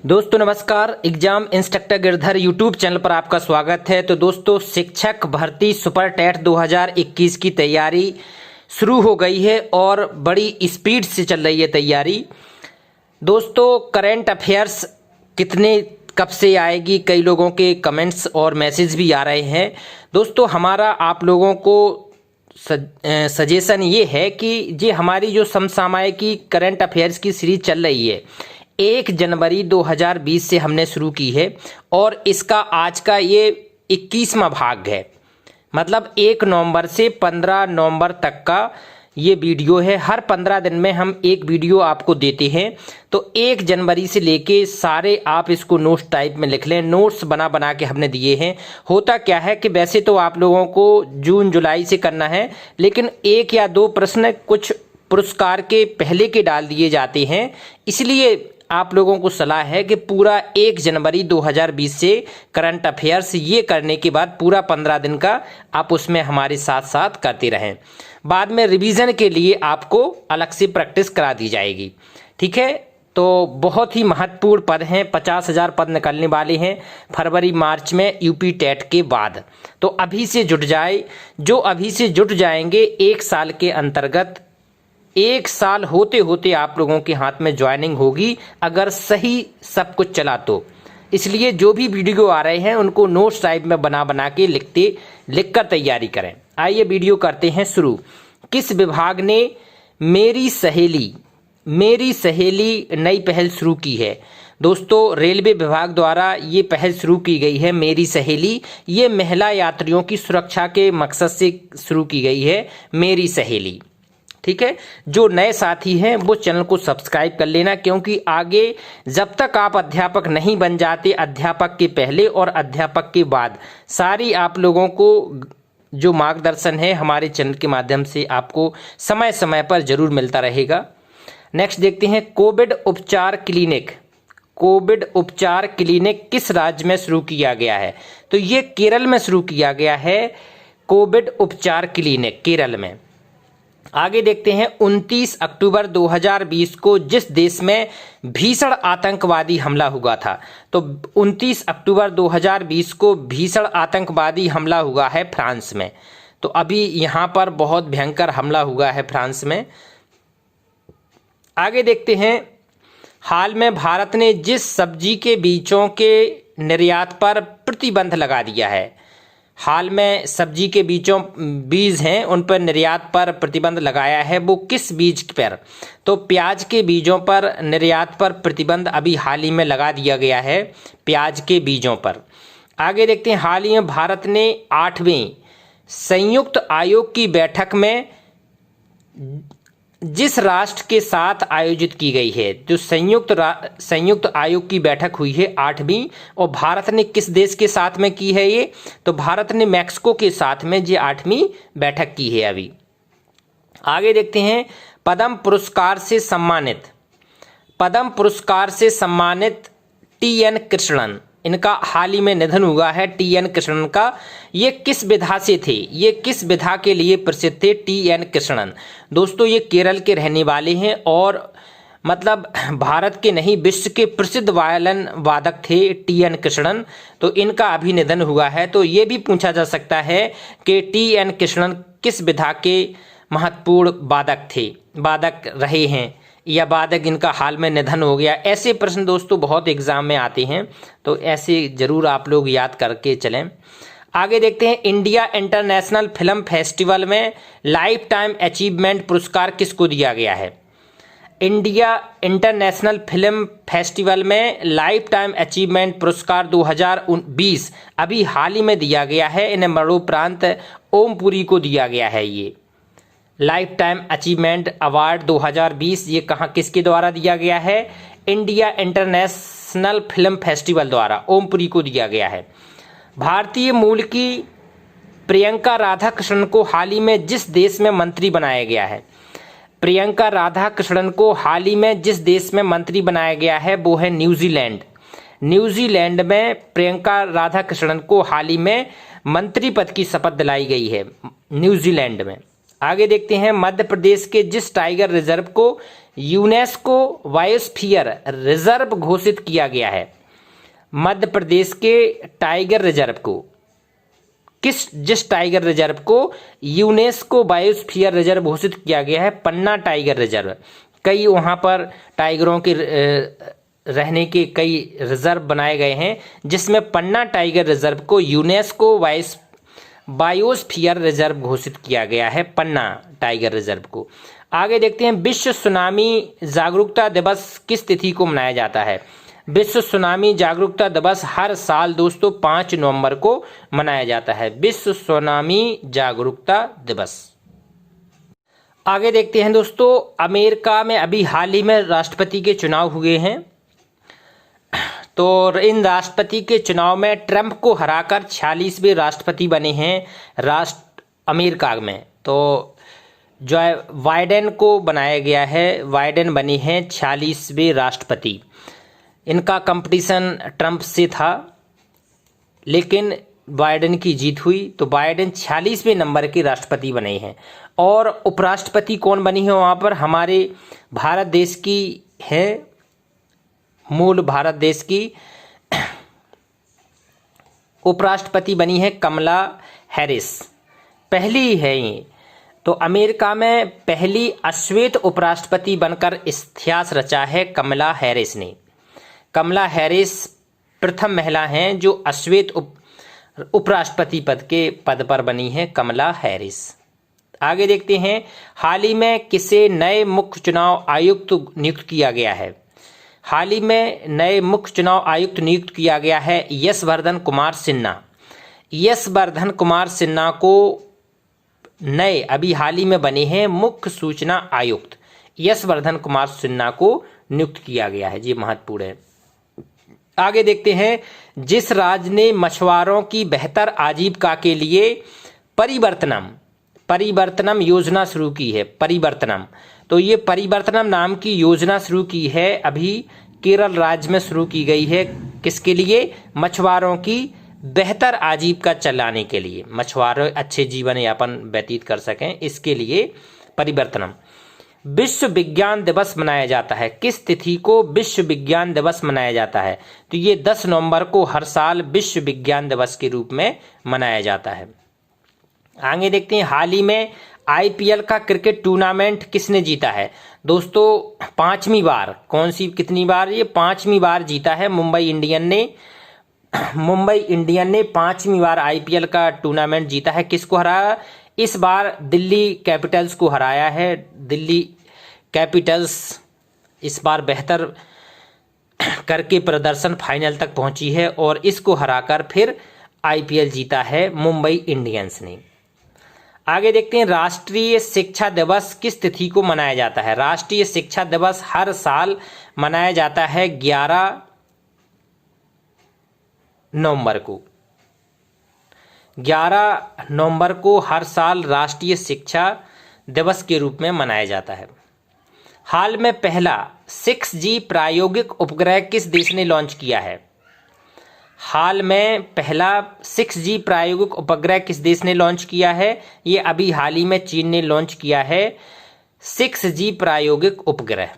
दोस्तों नमस्कार। Exam instructor Girdhar YouTube channel पर आपका स्वागत है। तो दोस्तों शिक्षक भर्ती सुपर टेट 2021 की तैयारी शुरू हो गई है और बड़ी स्पीड से चल रही है तैयारी। दोस्तों करंट अफेयर्स कितने कब से आएगी, कई लोगों के कमेंट्स और मैसेज भी आ रहे हैं। दोस्तों हमारा आप लोगों को सजेशन ये है कि ये हमारी जो समसामयिकी करंट अफेयर्स की सीरीज चल रही है 1 जनवरी 2020 से हमने शुरू की है और इसका आज का ये 21वां भाग है। मतलब 1 नवंबर से 15 नवंबर तक का ये वीडियो है। हर 15 दिन में हम एक वीडियो आपको देते हैं। तो 1 जनवरी से लेके सारे आप इसको नोट्स टाइप में लिख लें। नोट्स बना बना के हमने दिए हैं। होता क्या है कि वैसे तो आप लोगों को जून जुलाई से करना है, लेकिन 1 या 2 प्रश्न कुछ पुरस्कार के पहले के डाल दिए जाते हैं। इसलिए आप लोगों को सलाह है कि पूरा 1 जनवरी 2020 से करंट अफेयर्स ये करने के बाद पूरा 15 दिन का आप उसमें हमारे साथ साथ करते रहें। बाद में रिवीजन के लिए आपको अलग से प्रैक्टिस करा दी जाएगी। ठीक है, तो बहुत ही महत्वपूर्ण पद हैं। 50,000 पद निकलने वाले हैं फरवरी मार्च में यूपी टेट के बाद। तो अभी से जुट जाए। जो अभी से जुट जाएंगे 1 साल के अंतर्गत 1 साल होते होते आप लोगों के हाथ में ज्वाइनिंग होगी, अगर सही सब कुछ चला तो। इसलिए जो भी वीडियो आ रहे हैं उनको नोट्स टाइप में बना बना के लिखकर तैयारी करें। आइए वीडियो करते हैं शुरू। किस विभाग ने मेरी सहेली नई पहल शुरू की है? दोस्तों रेलवे विभाग द्वारा ये पहल शुरू की गई है मेरी सहेली। ये महिला यात्रियों की सुरक्षा के मकसद से शुरू की गई है मेरी सहेली। ठीक है, जो नए साथी हैं वो चैनल को सब्सक्राइब कर लेना, क्योंकि आगे जब तक आप अध्यापक नहीं बन जाते, अध्यापक के पहले और अध्यापक के बाद सारी आप लोगों को जो मार्गदर्शन है हमारे चैनल के माध्यम से आपको समय समय पर जरूर मिलता रहेगा। नेक्स्ट देखते हैं कोविड उपचार क्लिनिक किस राज्य में शुरू किया गया है? तो ये केरल में शुरू किया गया है कोविड उपचार क्लिनिक, केरल में। आगे देखते हैं 29 अक्टूबर 2020 को जिस देश में भीषण आतंकवादी हमला हुआ था, तो 29 अक्टूबर 2020 को भीषण आतंकवादी हमला हुआ है फ्रांस में। तो अभी यहाँ पर बहुत भयंकर हमला हुआ है फ्रांस में। आगे देखते हैं हाल में भारत ने जिस सब्जी के बीजों के निर्यात पर प्रतिबंध लगा दिया है। हाल में सब्जी के बीज हैं उन पर निर्यात पर प्रतिबंध लगाया है, वो किस बीज पर? तो प्याज के बीजों पर निर्यात पर प्रतिबंध अभी हाल ही में लगा दिया गया है, प्याज के बीजों पर। आगे देखते हैं हाल ही में भारत ने 8वें संयुक्त आयोग की बैठक में जिस राष्ट्र के साथ आयोजित की गई है, जो संयुक्त आयोग की बैठक हुई है 8वीं, और भारत ने किस देश के साथ में की है ये? तो भारत ने मैक्सिको के साथ में ये 8वीं बैठक की है अभी। आगे देखते हैं पद्म पुरस्कार से सम्मानित TN कृष्णन, इनका हाल ही में निधन हुआ है TN कृष्णन का। ये किस विधा से थे? ये किस विधा के लिए प्रसिद्ध थे TN कृष्णन? दोस्तों ये केरल के रहने वाले हैं और मतलब भारत के नहीं विश्व के प्रसिद्ध वायलिन वादक थे TN कृष्णन। तो इनका अभी निधन हुआ है। तो ये भी पूछा जा सकता है कि TN कृष्णन किस विधा के महत्वपूर्ण वादक रहे हैं या वादक इनका हाल में निधन हो गया। ऐसे प्रश्न दोस्तों बहुत एग्जाम में आते हैं, तो ऐसे जरूर आप लोग याद करके चलें। आगे देखते हैं इंडिया इंटरनेशनल फिल्म फेस्टिवल में लाइफ टाइम अचीवमेंट पुरस्कार किसको दिया गया है? इंडिया इंटरनेशनल फिल्म फेस्टिवल में लाइफ टाइम अचीवमेंट पुरस्कार 2020 अभी हाल ही में दिया गया है। इन्हें मरणोपरांत ओम पुरी को दिया गया है। ये लाइफ टाइम अचीवमेंट अवार्ड 2020 ये कहाँ किसके द्वारा दिया गया है? इंडिया इंटरनेशनल फिल्म फेस्टिवल द्वारा ओम पुरी को दिया गया है। भारतीय मूल की प्रियंका राधाकृष्णन को हाल ही में जिस देश में मंत्री बनाया गया है, प्रियंका राधाकृष्णन को हाल ही में जिस देश में मंत्री बनाया गया है वो है न्यूजीलैंड। न्यूजीलैंड में प्रियंका राधाकृष्णन को हाल ही में मंत्री पद की शपथ दिलाई गई है न्यूजीलैंड में। आगे देखते हैं मध्य प्रदेश के जिस टाइगर रिजर्व को यूनेस्को बायोस्फीयर रिजर्व घोषित किया गया है? मध्य प्रदेश के टाइगर रिजर्व को, जिस टाइगर रिजर्व को यूनेस्को बायोस्फीयर रिजर्व घोषित किया गया है, पन्ना टाइगर रिजर्व। कई वहां पर टाइगरों के रहने के कई रिजर्व बनाए गए हैं, जिसमें पन्ना टाइगर रिजर्व को यूनेस्को बायोस्फीयर रिजर्व घोषित किया गया है, पन्ना टाइगर रिजर्व को। आगे देखते हैं, विश्व सुनामी जागरूकता दिवस किस तिथि को मनाया जाता है? विश्व सुनामी जागरूकता दिवस हर साल दोस्तों 5 नवंबर को मनाया जाता है, विश्व सुनामी जागरूकता दिवस। आगे देखते हैं दोस्तों, अमेरिका में अभी हाल ही में राष्ट्रपति के चुनाव हुए हैं। तो इन राष्ट्रपति के चुनाव में ट्रंप को हराकर 46वें राष्ट्रपति बने हैं अमेरिका में। तो जो बाइडेन को बनाया गया है, बाइडेन बने हैं 46वें राष्ट्रपति। इनका कंपटीशन ट्रंप से था, लेकिन बाइडेन की जीत हुई, तो बाइडेन 46वें नंबर के राष्ट्रपति बने हैं। और उपराष्ट्रपति कौन बनी है वहाँ पर? हमारे भारत देश की है, मूल भारत देश की उपराष्ट्रपति बनी है कमला हैरिस, पहली है ये। तो अमेरिका में पहली अश्वेत उपराष्ट्रपति बनकर इतिहास रचा है कमला हैरिस ने। कमला हैरिस प्रथम महिला हैं जो अश्वेत उपराष्ट्रपति पद पर बनी है, कमला हैरिस। आगे देखते हैं, हाल ही में किसे नए मुख्य चुनाव आयुक्त नियुक्त किया गया है? हाल ही में नए मुख्य चुनाव आयुक्त नियुक्त किया गया है यशवर्धन कुमार सिन्हा। यशवर्धन कुमार सिन्हा को नए अभी हाल ही में बने हैं मुख्य सूचना आयुक्त, यशवर्धन कुमार सिन्हा को नियुक्त किया गया है, ये महत्वपूर्ण है। आगे देखते हैं, जिस राज्य ने मछुआरों की बेहतर आजीविका के लिए परिवर्तनम योजना शुरू की है, परिवर्तनम। तो ये परिवर्तनम नाम की योजना शुरू की है, अभी केरल राज्य में शुरू की गई है। किसके लिए? मछुआरों की बेहतर आजीविका चलाने के लिए, मछुआरे अच्छे जीवन यापन व्यतीत कर सकें, इसके लिए परिवर्तनम। विश्व विज्ञान दिवस मनाया जाता है, किस तिथि को विश्व विज्ञान दिवस मनाया जाता है? तो ये 10 नवंबर को हर साल विश्व विज्ञान दिवस के रूप में मनाया जाता है। आगे देखते हैं, हाल ही में आईपीएल का क्रिकेट टूर्नामेंट किसने जीता है? दोस्तों 5वीं बार, कौन सी कितनी बार? ये 5वीं बार जीता है मुंबई इंडियन ने 5वीं बार आईपीएल का टूर्नामेंट जीता है। किसको हराया? इस बार दिल्ली कैपिटल्स को हराया है। दिल्ली कैपिटल्स इस बार बेहतर करके प्रदर्शन फाइनल तक पहुंची है और इसको हराकर फिर आईपीएल जीता है मुंबई इंडियंस ने। आगे देखते हैं, राष्ट्रीय शिक्षा दिवस किस तिथि को मनाया जाता है? राष्ट्रीय शिक्षा दिवस हर साल मनाया जाता है 11 नवंबर को। 11 नवंबर को हर साल राष्ट्रीय शिक्षा दिवस के रूप में मनाया जाता है। हाल में पहला 6G प्रायोगिक उपग्रह किस देश ने लॉन्च किया है? हाल में पहला 6G प्रायोगिक उपग्रह किस देश ने लॉन्च किया है? ये अभी हाल ही में चीन ने लॉन्च किया है 6G प्रायोगिक उपग्रह।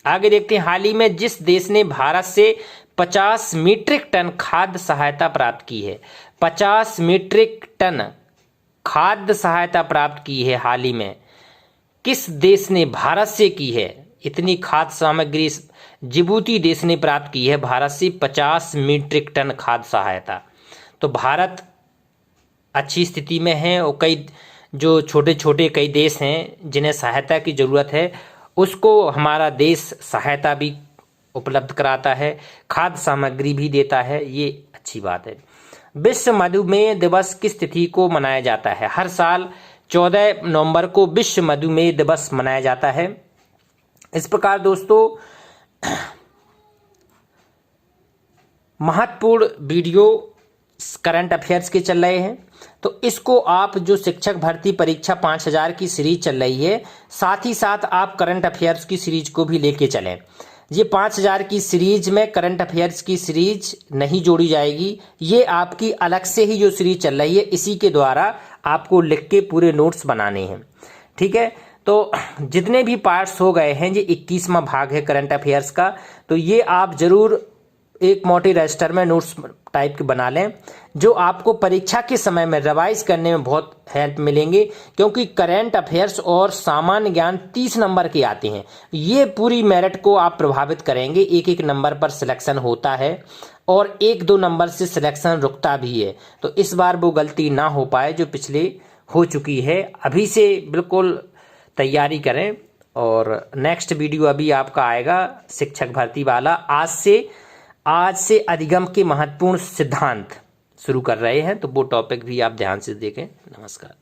आगे देखते हैं, हाल ही में जिस देश ने भारत से 50 मीट्रिक टन खाद्य सहायता प्राप्त की है, 50 मीट्रिक टन खाद्य सहायता प्राप्त की है हाल ही में, किस देश ने भारत से की है? इतनी खाद्य सामग्री जिबूती देश ने प्राप्त की है भारत से 50 मीट्रिक टन खाद्य सहायता। तो भारत अच्छी स्थिति में है और कई जो छोटे छोटे कई देश हैं जिन्हें सहायता की जरूरत है, उसको हमारा देश सहायता भी उपलब्ध कराता है, खाद्य सामग्री भी देता है, ये अच्छी बात है। विश्व मधुमेह दिवस किस तिथि को मनाया जाता है? हर साल 14 नवंबर को विश्व मधुमेह दिवस मनाया जाता है। इस प्रकार दोस्तों महत्वपूर्ण वीडियो करंट अफेयर्स के चल रहे हैं, तो इसको आप जो शिक्षक भर्ती परीक्षा 5000 की सीरीज चल रही है, साथ ही साथ आप करंट अफेयर्स की सीरीज को भी लेके चलें। ये 5000 की सीरीज में करंट अफेयर्स की सीरीज नहीं जोड़ी जाएगी, ये आपकी अलग से ही जो सीरीज चल रही है, इसी के द्वारा आपको लिख के पूरे नोट्स बनाने हैं, ठीक है। तो जितने भी पार्ट्स हो गए हैं, ये 21वां भाग है करंट अफेयर्स का। तो ये आप जरूर एक मोटी रजिस्टर में नोट्स टाइप के बना लें, जो आपको परीक्षा के समय में रिवाइज करने में बहुत हेल्प मिलेंगे, क्योंकि करंट अफेयर्स और सामान्य ज्ञान 30 नंबर के आते हैं। ये पूरी मेरिट को आप प्रभावित करेंगे। एक एक नंबर पर सिलेक्शन होता है और 1-2 नंबर से सिलेक्शन रुकता भी है। तो इस बार वो गलती ना हो पाए जो पिछले हो चुकी है। अभी से बिल्कुल तैयारी करें। और नेक्स्ट वीडियो अभी आपका आएगा शिक्षक भर्ती वाला। आज से अधिगम के महत्वपूर्ण सिद्धांत शुरू कर रहे हैं, तो वो टॉपिक भी आप ध्यान से देखें। नमस्कार।